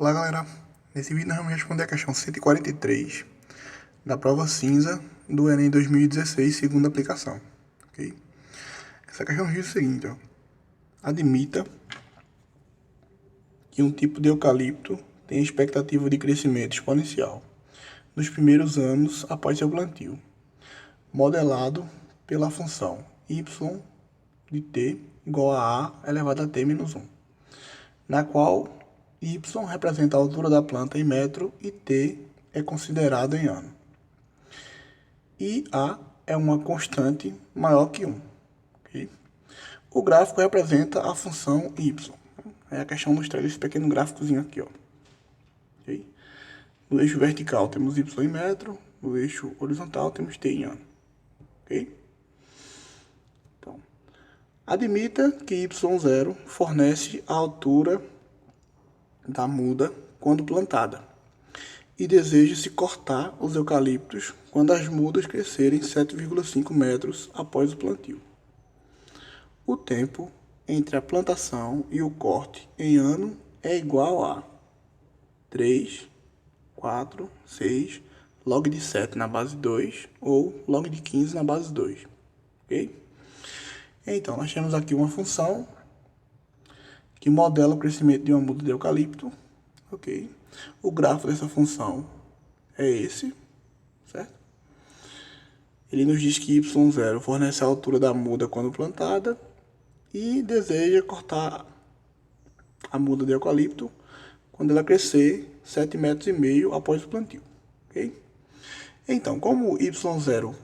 Olá galera, nesse vídeo nós vamos responder a questão 143 da prova cinza do Enem 2016, segunda aplicação, ok? Essa questão diz o seguinte, ó: admita que um tipo de eucalipto tem expectativa de crescimento exponencial nos primeiros anos após seu plantio, modelado pela função y de t igual a elevado a t menos 1, na qual y representa a altura da planta em metro e t é considerado em ano. E a é uma constante maior que 1. Okay? O gráfico representa a função y. É a questão mostrar esse pequeno gráficozinho aqui, ó. Okay? No eixo vertical temos y em metro, no eixo horizontal temos t em ano. Okay? Então, admita que y0 fornece a altura da muda quando plantada e deseja-se cortar os eucaliptos quando as mudas crescerem 7,5 metros após o plantio. O tempo entre a plantação e o corte em ano é igual a 3, 4, 6, log de 7 na base 2 ou log de 15 na base 2. Ok? Então, nós temos aqui uma função que modela o crescimento de uma muda de eucalipto. Ok? O gráfico dessa função é esse, certo? Ele nos diz que y0 fornece a altura da muda quando plantada e deseja cortar a muda de eucalipto quando ela crescer 7,5 metros após o plantio. Ok? Então, como y0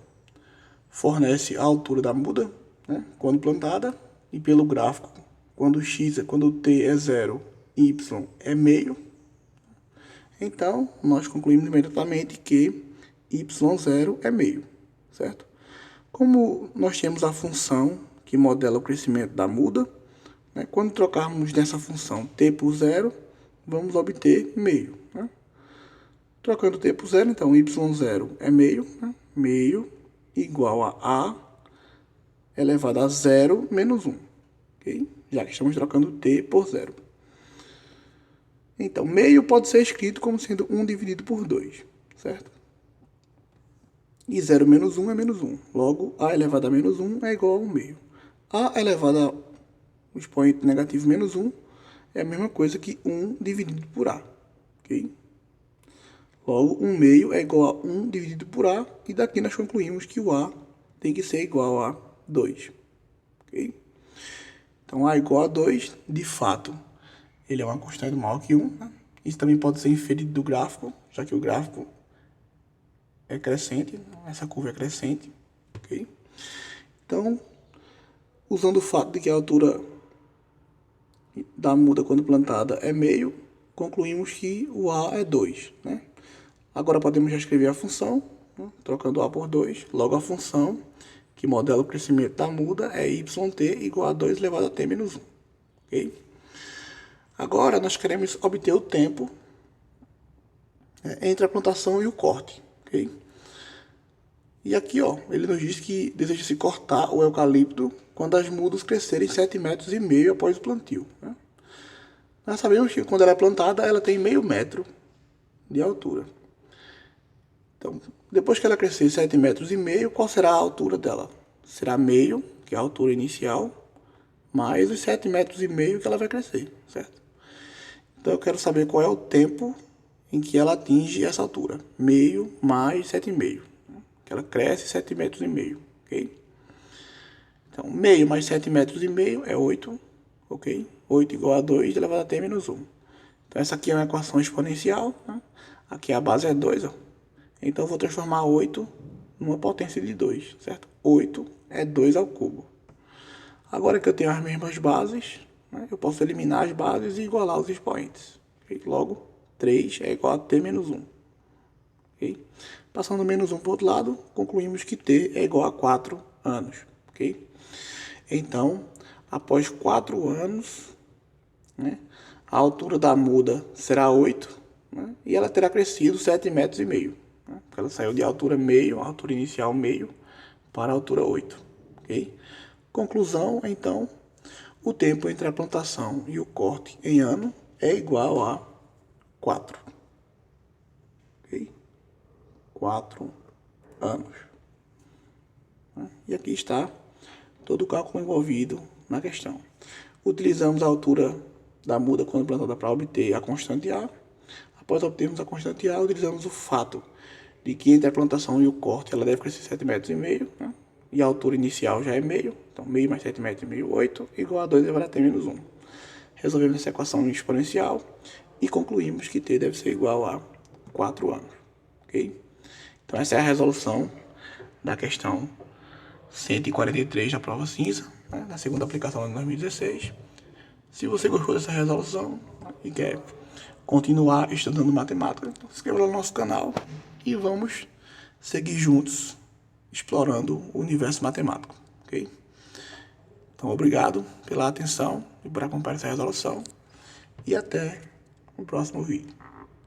fornece a altura da muda, né, quando plantada, e pelo gráfico, quando t é 0 e y é meio, então nós concluímos imediatamente que y0 é meio, certo? Como nós temos a função que modela o crescimento da muda, né, quando trocarmos dessa função t por 0, vamos obter meio. Né? Trocando t por 0, então y0 é meio, né? Meio igual a elevado a 0 menos 1. Okay? Já que estamos trocando t por 0. Então, meio pode ser escrito como sendo 1 dividido por 2, certo? E 0 menos 1 é menos 1. Logo, a elevado a menos 1 é igual a 1 meio. A elevado ao expoente negativo menos 1 é a mesma coisa que 1 dividido por a. Ok? Logo, 1 meio é igual a 1 dividido por a. E daqui nós concluímos que o a tem que ser igual a 2. Ok? Então, a igual a 2, de fato, ele é uma constante maior que 1. Né? Isso também pode ser inferido do gráfico, já que o gráfico é crescente, essa curva é crescente. Okay? Então, usando o fato de que a altura da muda quando plantada é meio, concluímos que o a é 2. Né? Agora podemos já escrever a função, né? Trocando a por 2. Logo, a função que modela o crescimento da muda é yt igual a 2 elevado a t menos 1. Okay? Agora, nós queremos obter o tempo entre a plantação e o corte. Okay? E aqui, ó, ele nos diz que deseja-se cortar o eucalipto quando as mudas crescerem 7,5 metros após o plantio. Né? Nós sabemos que quando ela é plantada, ela tem meio metro de altura. Então, depois que ela crescer 7,5 metros, qual será a altura dela? Será meio, que é a altura inicial, mais os 7,5 metros que ela vai crescer, certo? Então, eu quero saber qual é o tempo em que ela atinge essa altura. Meio mais 7,5. Que ela cresce 7,5 metros. Ok? Então, meio mais 7,5 metros é 8. Ok? 8 igual a 2 elevado a t menos 1. Então, essa aqui é uma equação exponencial. Né? Aqui a base é 2. Ó. Então, eu vou transformar 8 numa potência de 2. Certo? 8 é 2 ao cubo. Agora que eu tenho as mesmas bases, né, eu posso eliminar as bases e igualar os expoentes. Okay? Logo, 3 é igual a t menos 1. Okay? Passando menos 1 para o outro lado, concluímos que t é igual a 4 anos. Okay? Então, após 4 anos, né, a altura da muda será 8, né, e ela terá crescido 7,5 metros. Né, porque ela saiu de altura meio, a altura inicial meio, para a altura 8. Okay? Conclusão, então, o tempo entre a plantação e o corte em ano é igual a 4. Ok? 4 anos. E aqui está todo o cálculo envolvido na questão. Utilizamos a altura da muda quando plantada para obter a constante A. Após obtermos a constante A, utilizamos o fato de que entre a plantação e o corte ela deve crescer 7,5 metros, né? E a altura inicial já é meio, então meio mais 7,5 metros, 8, igual a 2 elevado a t menos 1. Resolvemos essa equação exponencial e concluímos que t deve ser igual a 4 anos. Ok? Então essa é a resolução da questão 143 da prova cinza, né, da segunda aplicação de 2016. Se você gostou dessa resolução e quer continuar estudando matemática, então se inscreva no nosso canal e vamos seguir juntos explorando o universo matemático, ok? Então, obrigado pela atenção e por acompanhar essa resolução e até o próximo vídeo.